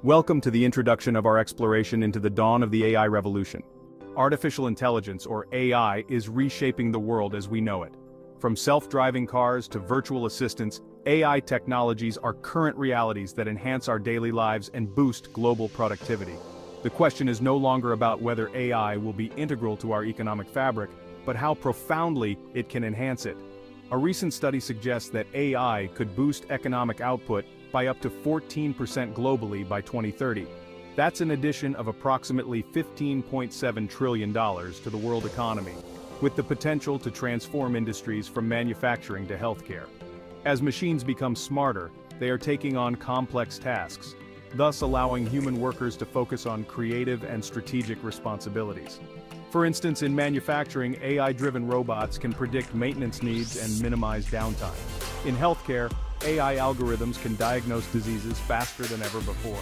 Welcome to the introduction of our exploration into the dawn of the AI revolution. Artificial intelligence, or AI, is reshaping the world as we know it. From self-driving cars to virtual assistants, AI technologies are current realities that enhance our daily lives and boost global productivity. The question is no longer about whether AI will be integral to our economic fabric, but how profoundly it can enhance it. A recent study suggests that AI could boost economic output by up to 14% globally by 2030. That's an addition of approximately $15.7 trillion to the world economy, with the potential to transform industries from manufacturing to healthcare. As machines become smarter, they are taking on complex tasks, thus allowing human workers to focus on creative and strategic responsibilities. For instance, in manufacturing, AI-driven robots can predict maintenance needs and minimize downtime. In healthcare, AI algorithms can diagnose diseases faster than ever before.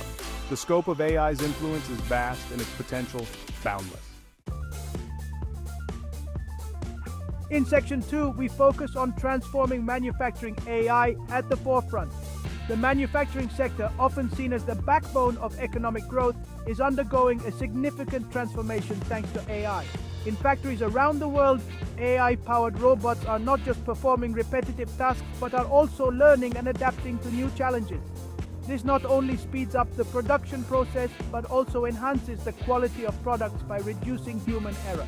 The scope of AI's influence is vast and its potential boundless. In Section 2, we focus on transforming manufacturing AI at the forefront. The manufacturing sector, often seen as the backbone of economic growth, is undergoing a significant transformation thanks to AI. In factories around the world, AI-powered robots are not just performing repetitive tasks, but are also learning and adapting to new challenges. This not only speeds up the production process, but also enhances the quality of products by reducing human error.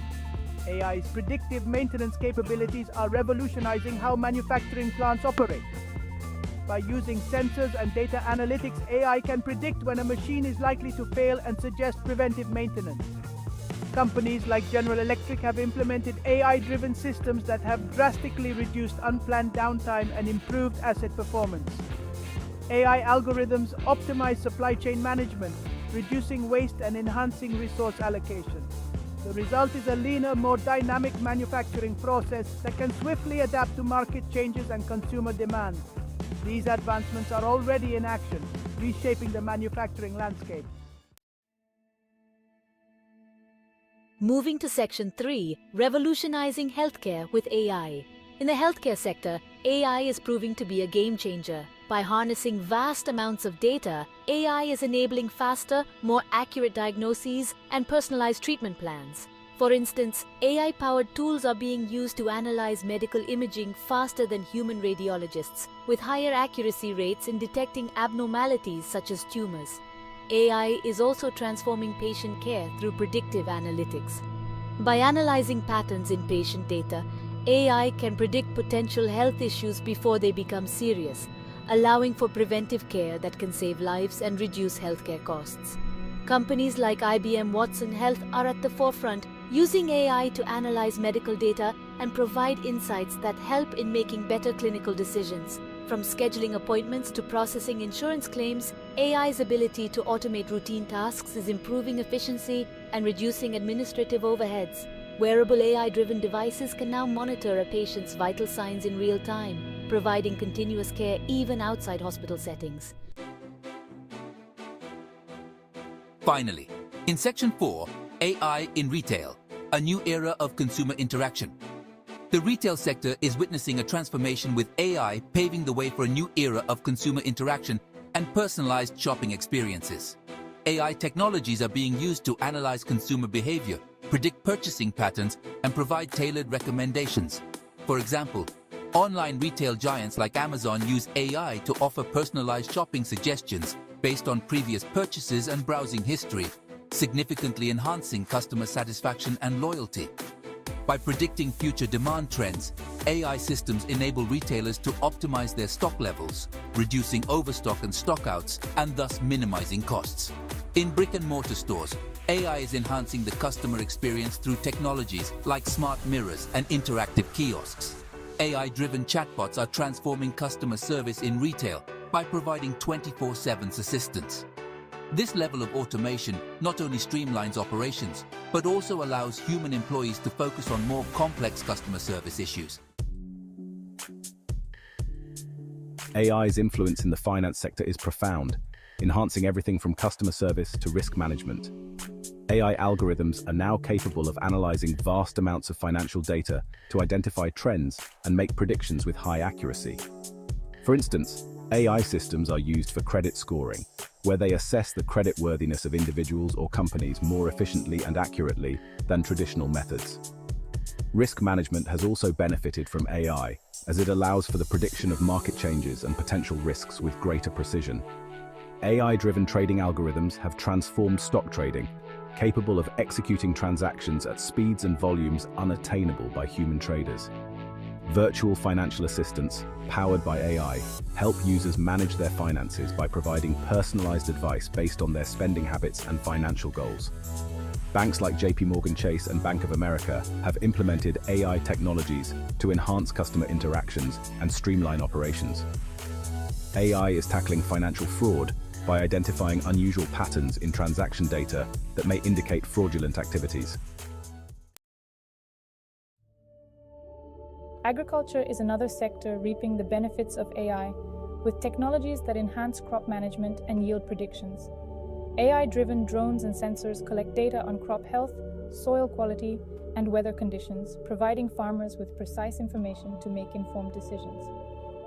AI's predictive maintenance capabilities are revolutionizing how manufacturing plants operate. By using sensors and data analytics, AI can predict when a machine is likely to fail and suggest preventive maintenance. Companies like General Electric have implemented AI-driven systems that have drastically reduced unplanned downtime and improved asset performance. AI algorithms optimize supply chain management, reducing waste and enhancing resource allocation. The result is a leaner, more dynamic manufacturing process that can swiftly adapt to market changes and consumer demand. These advancements are already in action, reshaping the manufacturing landscape. Moving to Section 3, revolutionizing healthcare with AI. In the healthcare sector, AI is proving to be a game changer. By harnessing vast amounts of data, AI is enabling faster, more accurate diagnoses and personalized treatment plans. For instance, AI-powered tools are being used to analyze medical imaging faster than human radiologists, with higher accuracy rates in detecting abnormalities such as tumors. AI is also transforming patient care through predictive analytics. By analyzing patterns in patient data, AI can predict potential health issues before they become serious, allowing for preventive care that can save lives and reduce healthcare costs. Companies like IBM Watson Health are at the forefront, using AI to analyze medical data and provide insights that help in making better clinical decisions. From scheduling appointments to processing insurance claims, AI's ability to automate routine tasks is improving efficiency and reducing administrative overheads. Wearable AI-driven devices can now monitor a patient's vital signs in real time, providing continuous care even outside hospital settings. Finally, in Section 4, AI in retail, a new era of consumer interaction. The retail sector is witnessing a transformation with AI paving the way for a new era of consumer interaction and personalized shopping experiences. AI technologies are being used to analyze consumer behavior, predict purchasing patterns, and provide tailored recommendations. For example, online retail giants like Amazon use AI to offer personalized shopping suggestions based on previous purchases and browsing history, significantly enhancing customer satisfaction and loyalty. By predicting future demand trends, AI systems enable retailers to optimize their stock levels, reducing overstock and stockouts, and thus minimizing costs. In brick-and-mortar stores, AI is enhancing the customer experience through technologies like smart mirrors and interactive kiosks. AI-driven chatbots are transforming customer service in retail by providing 24/7 assistance. This level of automation not only streamlines operations, but also allows human employees to focus on more complex customer service issues. AI's influence in the finance sector is profound, enhancing everything from customer service to risk management. AI algorithms are now capable of analyzing vast amounts of financial data to identify trends and make predictions with high accuracy. For instance, AI systems are used for credit scoring, where they assess the creditworthiness of individuals or companies more efficiently and accurately than traditional methods. Risk management has also benefited from AI, as it allows for the prediction of market changes and potential risks with greater precision. AI-driven trading algorithms have transformed stock trading, capable of executing transactions at speeds and volumes unattainable by human traders. Virtual financial assistants, powered by AI, help users manage their finances by providing personalized advice based on their spending habits and financial goals. Banks like JP Chase and Bank of America have implemented AI technologies to enhance customer interactions and streamline operations. AI is tackling financial fraud by identifying unusual patterns in transaction data that may indicate fraudulent activities. Agriculture is another sector reaping the benefits of AI, with technologies that enhance crop management and yield predictions. AI-driven drones and sensors collect data on crop health, soil quality, and weather conditions, providing farmers with precise information to make informed decisions.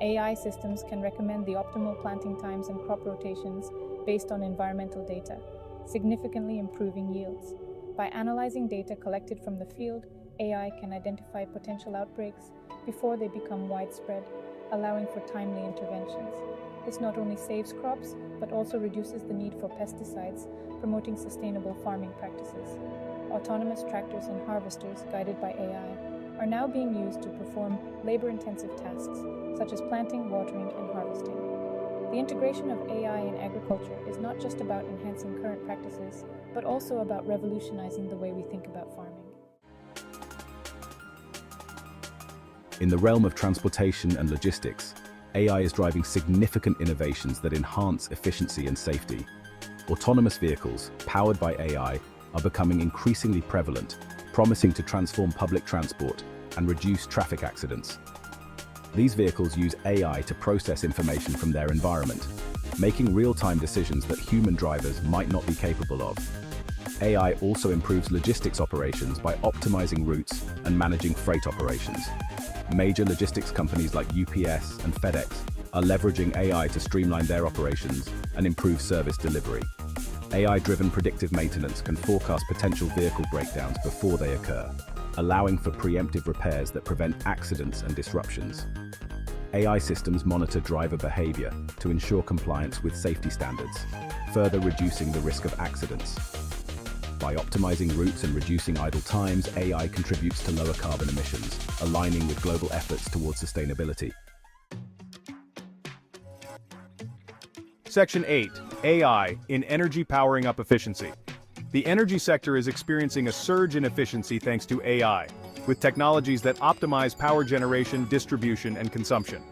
AI systems can recommend the optimal planting times and crop rotations based on environmental data, significantly improving yields. By analyzing data collected from the field, AI can identify potential outbreaks before they become widespread, allowing for timely interventions. This not only saves crops, but also reduces the need for pesticides, promoting sustainable farming practices. Autonomous tractors and harvesters, guided by AI, are now being used to perform labor-intensive tasks, such as planting, watering, and harvesting. The integration of AI in agriculture is not just about enhancing current practices, but also about revolutionizing the way we think about farming. In the realm of transportation and logistics, AI is driving significant innovations that enhance efficiency and safety. Autonomous vehicles, powered by AI, are becoming increasingly prevalent, promising to transform public transport and reduce traffic accidents. These vehicles use AI to process information from their environment, making real-time decisions that human drivers might not be capable of. AI also improves logistics operations by optimizing routes and managing freight operations. Major logistics companies like UPS and FedEx are leveraging AI to streamline their operations and improve service delivery. AI-driven predictive maintenance can forecast potential vehicle breakdowns before they occur, allowing for preemptive repairs that prevent accidents and disruptions. AI systems monitor driver behavior to ensure compliance with safety standards, further reducing the risk of accidents. By optimizing routes and reducing idle times, AI contributes to lower carbon emissions, aligning with global efforts towards sustainability. Section 8. AI in energy powering up efficiency. The energy sector is experiencing a surge in efficiency thanks to AI, with technologies that optimize power generation, distribution, and consumption.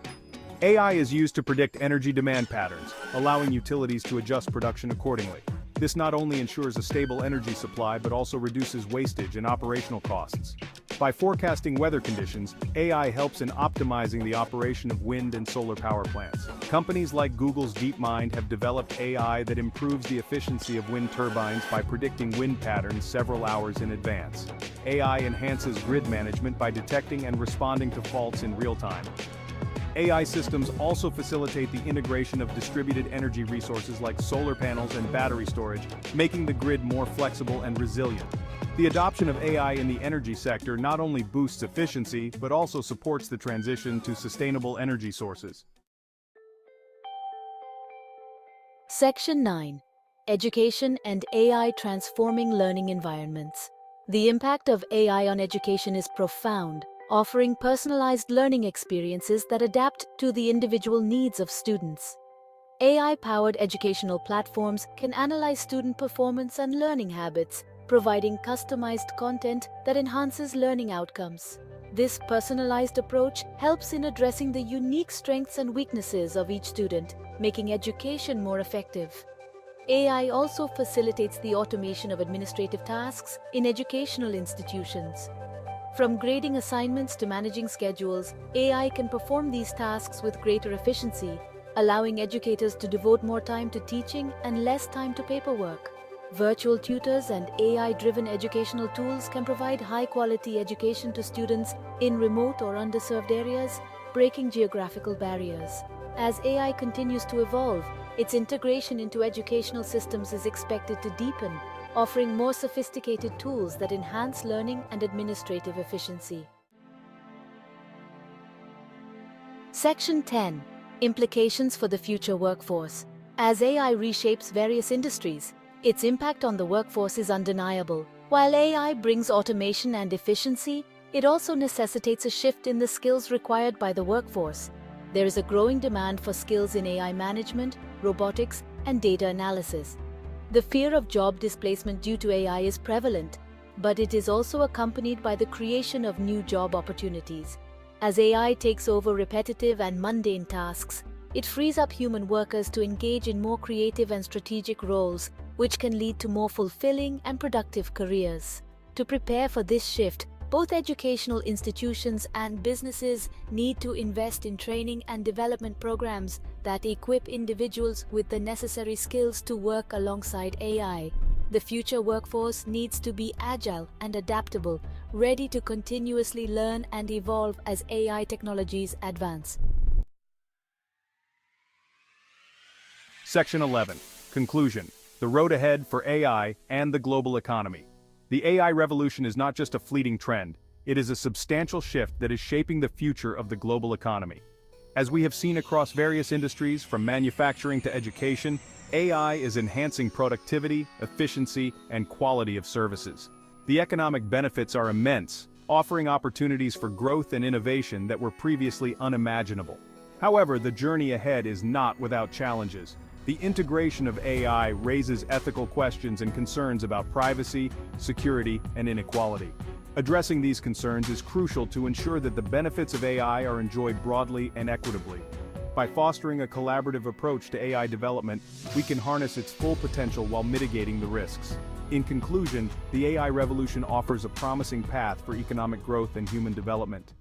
AI is used to predict energy demand patterns, allowing utilities to adjust production accordingly. This not only ensures a stable energy supply but also reduces wastage and operational costs. By forecasting weather conditions, AI helps in optimizing the operation of wind and solar power plants. Companies like Google's DeepMind have developed AI that improves the efficiency of wind turbines by predicting wind patterns several hours in advance. AI enhances grid management by detecting and responding to faults in real time. AI systems also facilitate the integration of distributed energy resources like solar panels and battery storage, making the grid more flexible and resilient. The adoption of AI in the energy sector not only boosts efficiency, but also supports the transition to sustainable energy sources. Section 9. Education and AI transforming learning environments. The impact of AI on education is profound, offering personalized learning experiences that adapt to the individual needs of students. AI-powered educational platforms can analyze student performance and learning habits, providing customized content that enhances learning outcomes. This personalized approach helps in addressing the unique strengths and weaknesses of each student, making education more effective. AI also facilitates the automation of administrative tasks in educational institutions. From grading assignments to managing schedules, AI can perform these tasks with greater efficiency, allowing educators to devote more time to teaching and less time to paperwork. Virtual tutors and AI-driven educational tools can provide high-quality education to students in remote or underserved areas, breaking geographical barriers. As AI continues to evolve, its integration into educational systems is expected to deepen, offering more sophisticated tools that enhance learning and administrative efficiency. Section 10. Implications for the future workforce. As AI reshapes various industries, its impact on the workforce is undeniable. While AI brings automation and efficiency, it also necessitates a shift in the skills required by the workforce. There is a growing demand for skills in AI management, robotics, and data analysis. The fear of job displacement due to AI is prevalent, but it is also accompanied by the creation of new job opportunities. As AI takes over repetitive and mundane tasks, it frees up human workers to engage in more creative and strategic roles, which can lead to more fulfilling and productive careers. To prepare for this shift, both educational institutions and businesses need to invest in training and development programs that equip individuals with the necessary skills to work alongside AI. The future workforce needs to be agile and adaptable, ready to continuously learn and evolve as AI technologies advance. Section 11. Conclusion. The road ahead for AI and the global economy. The AI revolution is not just a fleeting trend, it is a substantial shift that is shaping the future of the global economy. As we have seen across various industries, from manufacturing to education, AI is enhancing productivity, efficiency, and quality of services. The economic benefits are immense, offering opportunities for growth and innovation that were previously unimaginable. However, the journey ahead is not without challenges. The integration of AI raises ethical questions and concerns about privacy, security, and inequality. Addressing these concerns is crucial to ensure that the benefits of AI are enjoyed broadly and equitably. By fostering a collaborative approach to AI development, we can harness its full potential while mitigating the risks. In conclusion, the AI revolution offers a promising path for economic growth and human development.